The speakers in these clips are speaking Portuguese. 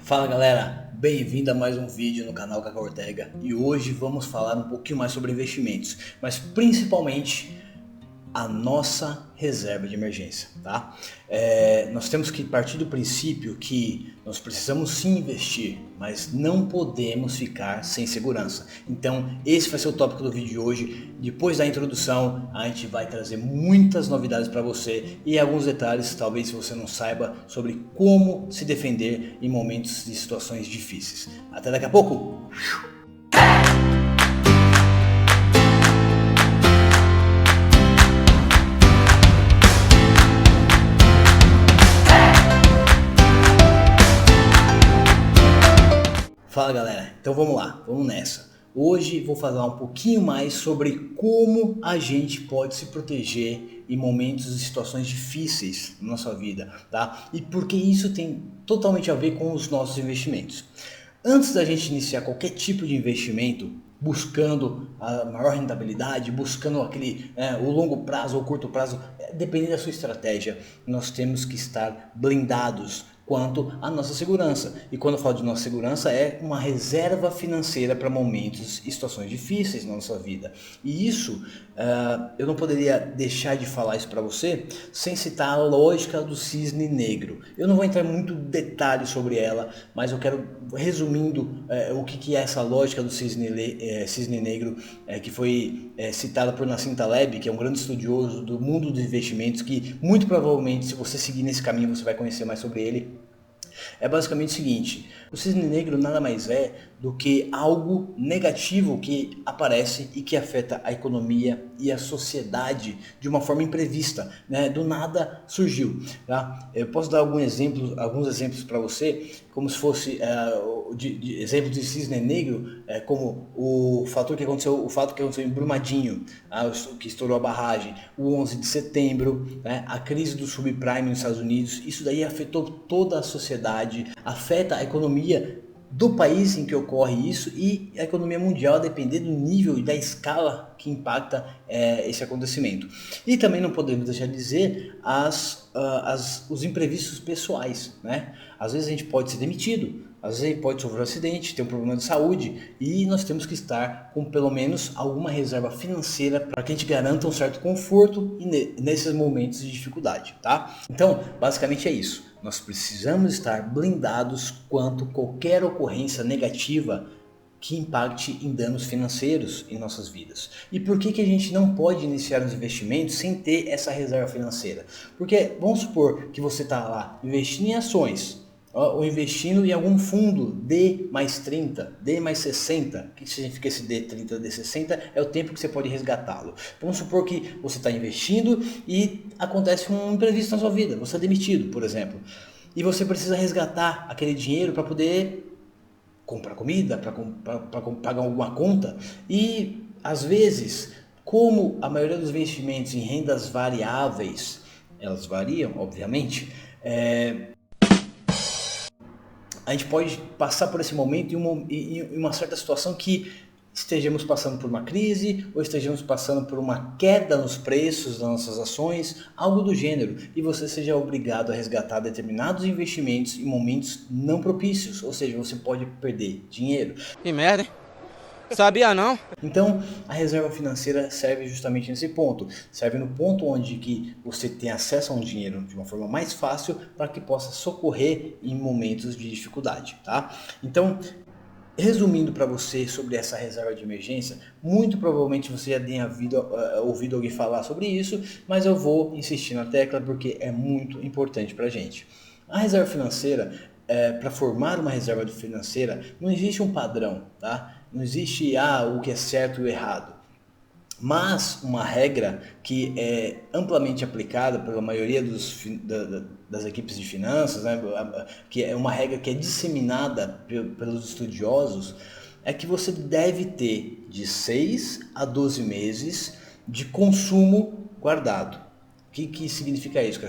Fala galera, bem-vindo a mais um vídeo no canal Cacau Ortega e hoje vamos falar um pouquinho mais sobre investimentos, mas principalmente a nossa reserva de emergência, tá? Nós temos que partir do princípio que nós precisamos sim investir, mas não podemos ficar sem segurança. Então esse vai ser o tópico do vídeo de hoje. Depois da introdução a gente vai trazer muitas novidades para você e alguns detalhes, talvez você não saiba, sobre como se defender em momentos de situações difíceis. Até daqui a pouco! Fala galera, então vamos lá, vamos nessa. Hoje vou falar um pouquinho mais sobre como a gente pode se proteger em momentos e situações difíceis na nossa vida, tá? E porque isso tem totalmente a ver com os nossos investimentos. Antes da gente iniciar qualquer tipo de investimento, buscando a maior rentabilidade, buscando o longo prazo ou curto prazo, dependendo da sua estratégia, nós temos que estar blindados quanto à nossa segurança. E quando eu falo de nossa segurança, é uma reserva financeira para momentos e situações difíceis na nossa vida. E isso, eu não poderia deixar de falar isso para você sem citar a lógica do cisne negro. Eu não vou entrar em muito detalhe sobre ela, mas eu quero, resumindo, o que é essa lógica do cisne negro, que foi citada por Nassim Taleb, que é um grande estudioso do mundo dos investimentos, que muito provavelmente, se você seguir nesse caminho, você vai conhecer mais sobre ele. É basicamente o seguinte: o cisne negro nada mais é do que algo negativo que aparece e que afeta a economia e a sociedade de uma forma imprevista, né? Do nada surgiu, tá? Eu posso dar alguns exemplos para você, como se fosse de exemplos de cisne negro, como o fato que aconteceu em Brumadinho, que estourou a barragem, o 11 de setembro, né? A crise do subprime nos Estados Unidos. Isso daí afetou toda a sociedade, afeta a economia do país em que ocorre isso e a economia mundial, a depender do nível e da escala que impacta esse acontecimento. E também não podemos deixar de dizer os imprevistos pessoais, né? Às vezes a gente pode ser demitido, às vezes pode sofrer um acidente, ter um problema de saúde, e nós temos que estar com pelo menos alguma reserva financeira para que a gente garanta um certo conforto nesses momentos de dificuldade, tá? Então, basicamente é isso. Nós precisamos estar blindados quanto qualquer ocorrência negativa que impacte em danos financeiros em nossas vidas. E por que a gente não pode iniciar os investimentos sem ter essa reserva financeira? Porque vamos supor que você está lá investindo em ações, ou investindo em algum fundo D mais 30, D mais 60. O que significa esse D30, D60? É o tempo que você pode resgatá-lo. Vamos supor que você está investindo e acontece um imprevisto na sua vida, você é demitido, por exemplo, e você precisa resgatar aquele dinheiro para poder comprar comida, para pagar alguma conta. E às vezes, como a maioria dos investimentos em rendas variáveis, elas variam, obviamente, a gente pode passar por esse momento em uma certa situação que estejamos passando por uma crise ou estejamos passando por uma queda nos preços das nossas ações, algo do gênero, e você seja obrigado a resgatar determinados investimentos em momentos não propícios, ou seja, você pode perder dinheiro. Que merda, hein? Sabia não? Então, a reserva financeira serve justamente nesse ponto. Serve no ponto onde que você tem acesso a um dinheiro de uma forma mais fácil para que possa socorrer em momentos de dificuldade, tá? Então, resumindo para você sobre essa reserva de emergência, muito provavelmente você já tenha ouvido alguém falar sobre isso, mas eu vou insistir na tecla porque é muito importante para a gente. A reserva financeira, para formar uma reserva financeira, não existe um padrão, tá? Não existe o que é certo e o errado. Mas uma regra que é amplamente aplicada pela maioria das equipes de finanças, né, que é uma regra que é disseminada pelos estudiosos, é que você deve ter de 6 a 12 meses de consumo guardado. O que significa isso,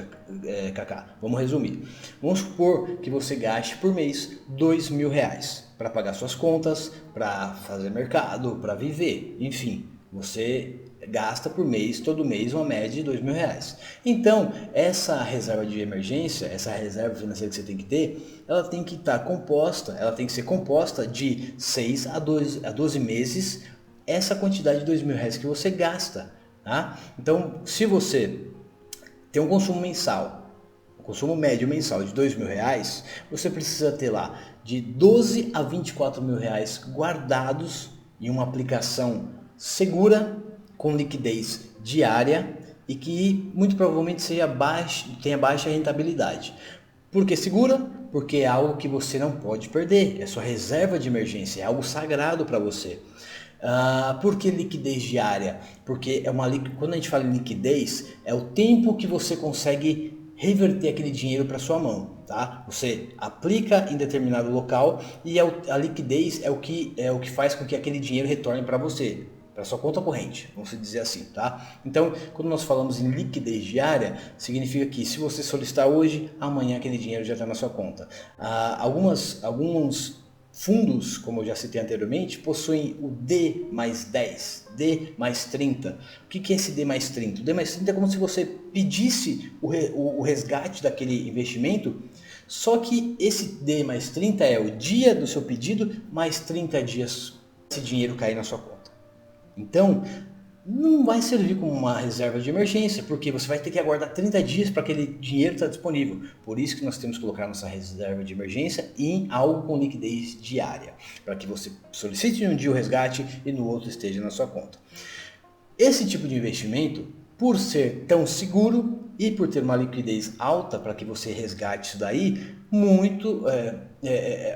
Kaká? Vamos resumir. Vamos supor que você gaste por mês R$ 2.000 para pagar suas contas, para fazer mercado, para viver, enfim. Você gasta por mês, todo mês, uma média de R$ 2.000. Então, essa reserva de emergência, essa reserva financeira que você tem que ter, ela tem que estar composta, ela tem que ser composta de 6 a 12 meses, essa quantidade de R$ 2.000 que você gasta. Tá? Então, se você tem um consumo mensal, um consumo médio mensal de R$ 2.000, você precisa ter lá de 12 a R$ 24.000 guardados em uma aplicação segura, com liquidez diária e que muito provavelmente tenha baixa rentabilidade. Por que segura? Porque é algo que você não pode perder, é sua reserva de emergência, é algo sagrado para você. Por que liquidez diária? Porque quando a gente fala em liquidez, é o tempo que você consegue reverter aquele dinheiro para sua mão, tá? Você aplica em determinado local e a liquidez é o que faz com que aquele dinheiro retorne para você, para sua conta corrente, vamos dizer assim, tá? Então, quando nós falamos em liquidez diária, significa que se você solicitar hoje, amanhã aquele dinheiro já está na sua conta. Alguns fundos, como eu já citei anteriormente, possuem o D mais 10, D mais 30. O que é esse D mais 30? O D mais 30 é como se você pedisse o resgate daquele investimento, só que esse D mais 30 é o dia do seu pedido mais 30 dias esse dinheiro cair na sua conta. Então, não vai servir como uma reserva de emergência, porque você vai ter que aguardar 30 dias para aquele dinheiro estar disponível. Por isso que nós temos que colocar nossa reserva de emergência em algo com liquidez diária, para que você solicite um dia o resgate e no outro esteja na sua conta. Esse tipo de investimento, por ser tão seguro e por ter uma liquidez alta para que você resgate isso daí,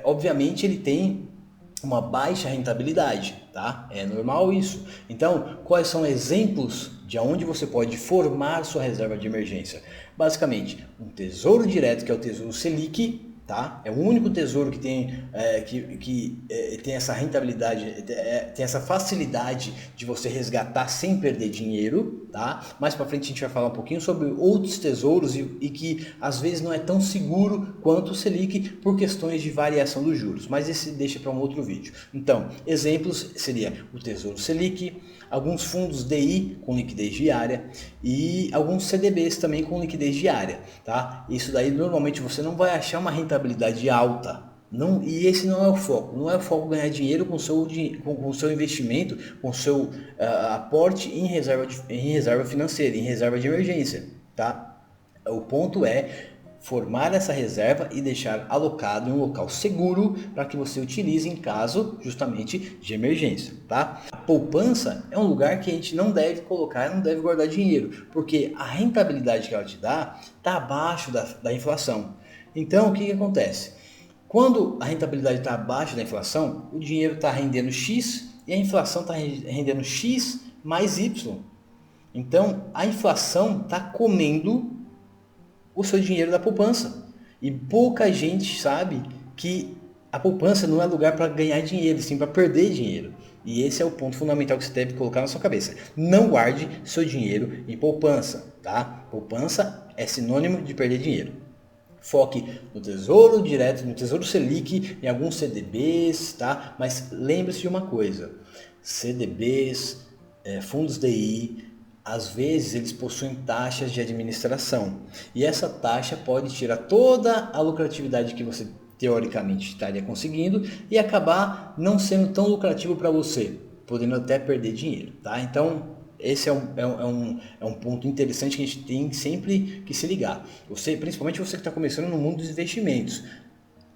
obviamente ele tem uma baixa rentabilidade, tá? É normal isso. Então, quais são exemplos de onde você pode formar sua reserva de emergência? Basicamente, um tesouro direto, que é o Tesouro Selic, tá? É o único tesouro que tem essa rentabilidade, tem essa facilidade de você resgatar sem perder dinheiro, tá? Mais para frente a gente vai falar um pouquinho sobre outros tesouros e que às vezes não é tão seguro quanto o Selic por questões de variação dos juros, mas esse deixa para um outro vídeo. Então, exemplos seria o Tesouro Selic, alguns fundos DI com liquidez diária e alguns CDBs também com liquidez diária, tá? Isso daí normalmente você não vai achar uma rentabilidade alta. Não, e esse não é o foco. Não é o foco ganhar dinheiro com o seu investimento, com o seu aporte em reserva financeira, em reserva de emergência, tá? O ponto é formar essa reserva e deixar alocado em um local seguro para que você utilize em caso justamente de emergência, tá? A poupança é um lugar que a gente não deve colocar, não deve guardar dinheiro, porque a rentabilidade que ela te dá está abaixo da inflação. Então, o que acontece? Quando a rentabilidade está abaixo da inflação, o dinheiro está rendendo X e a inflação está rendendo X mais Y. Então, a inflação está comendo o seu dinheiro da poupança. E pouca gente sabe que a poupança não é lugar para ganhar dinheiro, sim para perder dinheiro. E esse é o ponto fundamental que você deve colocar na sua cabeça. Não guarde seu dinheiro em poupança, tá? Poupança é sinônimo de perder dinheiro. Foque no Tesouro Direto, no Tesouro Selic, em alguns CDBs, tá? Mas lembre-se de uma coisa, CDBs, fundos DI, às vezes eles possuem taxas de administração e essa taxa pode tirar toda a lucratividade que você teoricamente estaria conseguindo e acabar não sendo tão lucrativo para você, podendo até perder dinheiro, tá? Então esse é um ponto interessante que a gente tem sempre que se ligar. Principalmente você que está começando no mundo dos investimentos.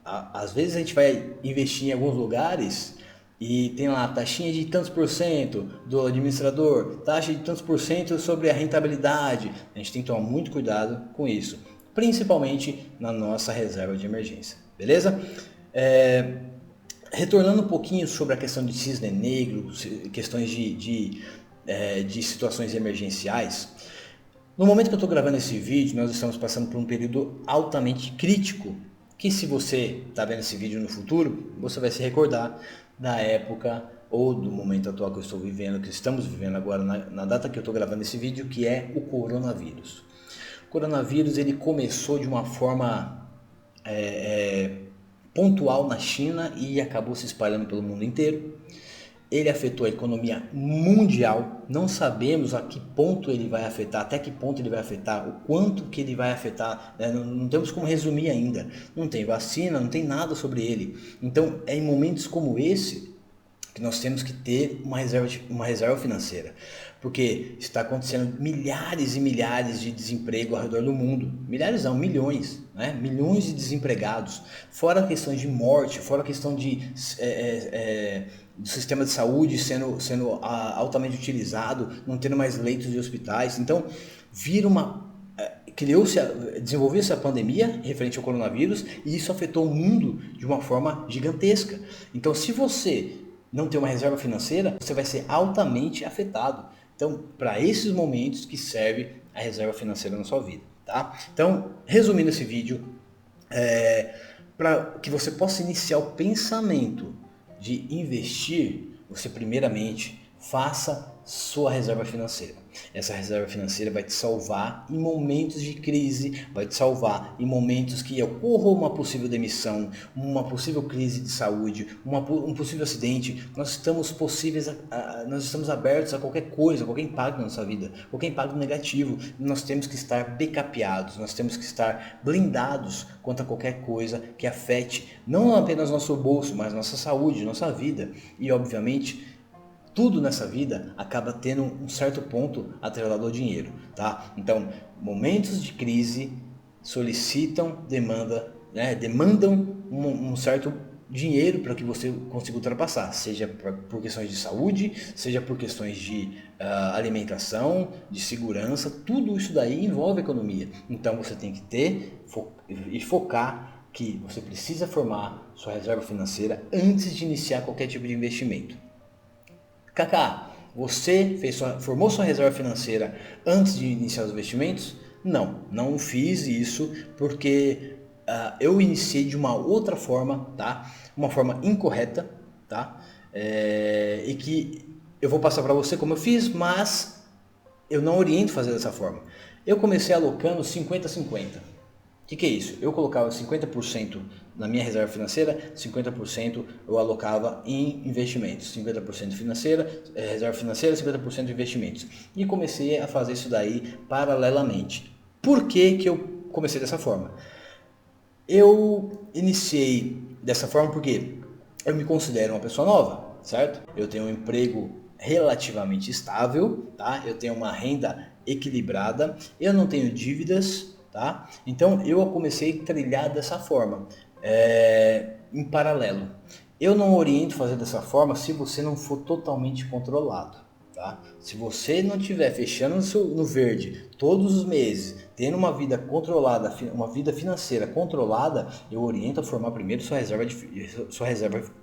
Às vezes a gente vai investir em alguns lugares e tem lá a taxinha de tantos por cento do administrador, taxa de tantos por cento sobre a rentabilidade. A gente tem que tomar muito cuidado com isso, principalmente na nossa reserva de emergência, beleza? Retornando um pouquinho sobre a questão de cisne negro, questões de situações emergenciais. No momento que eu estou gravando esse vídeo, nós estamos passando por um período altamente crítico, que se você está vendo esse vídeo no futuro, você vai se recordar da época ou do momento atual que eu estou vivendo, que estamos vivendo agora na data que eu estou gravando esse vídeo, que é o coronavírus. O coronavírus ele começou de uma forma pontual na China e acabou se espalhando pelo mundo inteiro. Ele afetou a economia mundial, não sabemos a que ponto ele vai afetar, até que ponto ele vai afetar, o quanto que ele vai afetar, né? Não temos como resumir ainda, não tem vacina, não tem nada sobre ele. Então é em momentos como esse que nós temos que ter uma reserva financeira, porque está acontecendo milhares e milhares de desemprego ao redor do mundo, milhares não, milhões, né? Milhões de desempregados, fora a questão de morte, fora a questão do sistema de saúde sendo altamente utilizado, não tendo mais leitos de hospitais, então vira desenvolveu-se a pandemia referente ao coronavírus e isso afetou o mundo de uma forma gigantesca. Então, se você não ter uma reserva financeira, você vai ser altamente afetado. Então, para esses momentos que serve a reserva financeira na sua vida, tá? Então, resumindo esse vídeo, para que você possa iniciar o pensamento de investir, você primeiramente faça sua reserva financeira. Essa reserva financeira vai te salvar em momentos de crise, vai te salvar em momentos que ocorra uma possível demissão, uma possível crise de saúde, um possível acidente. Nós estamos abertos a qualquer coisa, qualquer impacto na nossa vida, qualquer impacto negativo. Nós temos que estar backupados, nós temos que estar blindados quanto a qualquer coisa que afete não apenas nosso bolso, mas nossa saúde, nossa vida e, obviamente, tudo nessa vida acaba tendo um certo ponto atrelado ao dinheiro, tá? Então, momentos de crise demandam um certo dinheiro para que você consiga ultrapassar, seja por questões de saúde, seja por questões de alimentação, de segurança, tudo isso daí envolve economia. Então, você tem que ter e focar que você precisa formar sua reserva financeira antes de iniciar qualquer tipo de investimento. Kaká, você formou sua reserva financeira antes de iniciar os investimentos? Não fiz isso porque eu iniciei de uma outra forma, tá? Uma forma incorreta, tá? E que eu vou passar para você como eu fiz, mas eu não oriento fazer dessa forma. Eu comecei alocando 50-50. O que é isso? Eu colocava 50% na minha reserva financeira, 50% eu alocava em investimentos, 50% reserva financeira, 50% investimentos. E comecei a fazer isso daí paralelamente. Por que que eu comecei dessa forma? Eu iniciei dessa forma porque eu me considero uma pessoa nova, certo? Eu tenho um emprego relativamente estável, tá? Eu tenho uma renda equilibrada, eu não tenho dívidas, tá? Então eu comecei a trilhar dessa forma, em paralelo. Eu não oriento fazer dessa forma se você não for totalmente controlado, tá? Se você não estiver fechando no verde todos os meses, tendo uma vida controlada, uma vida financeira controlada, eu oriento a formar primeiro sua reserva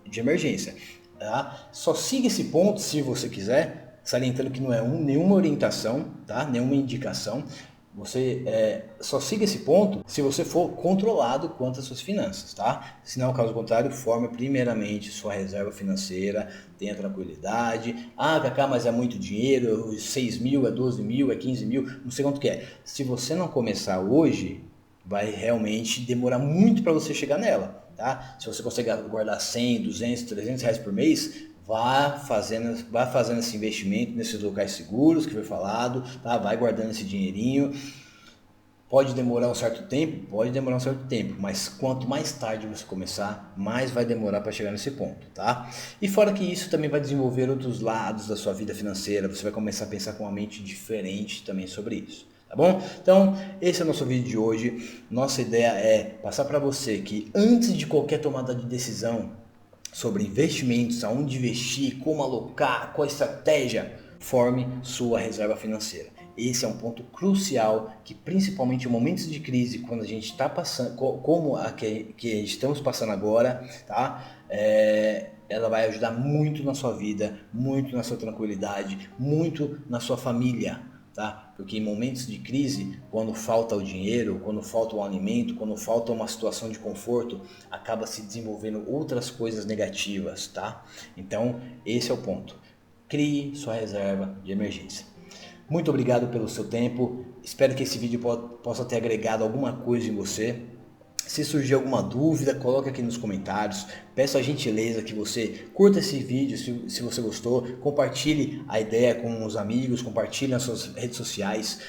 de emergência. Tá? Só siga esse ponto se você quiser, salientando que não é nenhuma orientação, tá? Nenhuma indicação. Você só siga esse ponto se você for controlado quanto às suas finanças, tá? Se não, caso contrário, forme primeiramente sua reserva financeira, tenha tranquilidade. Ah, Kaká, mas é muito dinheiro, 6 mil, é 12 mil, é 15 mil, não sei quanto que é. Se você não começar hoje, vai realmente demorar muito para você chegar nela, tá? Se você conseguir guardar 100, 200, 300 reais por mês, vá fazendo esse investimento nesses locais seguros que foi falado, tá? Vai guardando esse dinheirinho. Pode demorar um certo tempo, mas quanto mais tarde você começar, mais vai demorar para chegar nesse ponto, tá? E fora que isso também vai desenvolver outros lados da sua vida financeira, você vai começar a pensar com uma mente diferente também sobre isso. Tá bom? Então, esse é o nosso vídeo de hoje. Nossa ideia é passar para você que antes de qualquer tomada de decisão sobre investimentos, aonde investir, como alocar, qual a estratégia, forme sua reserva financeira. Esse é um ponto crucial que, principalmente em momentos de crise, quando a gente está passando, como a que estamos passando agora, tá? Ela vai ajudar muito na sua vida, muito na sua tranquilidade, muito na sua família. Tá? Porque em momentos de crise, quando falta o dinheiro, quando falta o alimento, quando falta uma situação de conforto, acaba se desenvolvendo outras coisas negativas, tá? Então, esse é o ponto. Crie sua reserva de emergência. Muito obrigado pelo seu tempo. Espero que esse vídeo possa ter agregado alguma coisa em você. Se surgir alguma dúvida, coloque aqui nos comentários. Peço a gentileza que você curta esse vídeo se você gostou, compartilhe a ideia com os amigos, compartilhe nas suas redes sociais.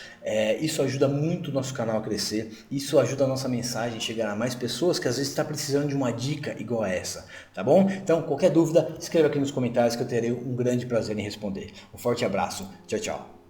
Isso ajuda muito o nosso canal a crescer, isso ajuda a nossa mensagem a chegar a mais pessoas que às vezes estão precisando de uma dica igual a essa, tá bom? Então, qualquer dúvida, escreva aqui nos comentários que eu terei um grande prazer em responder. Um forte abraço, tchau, tchau.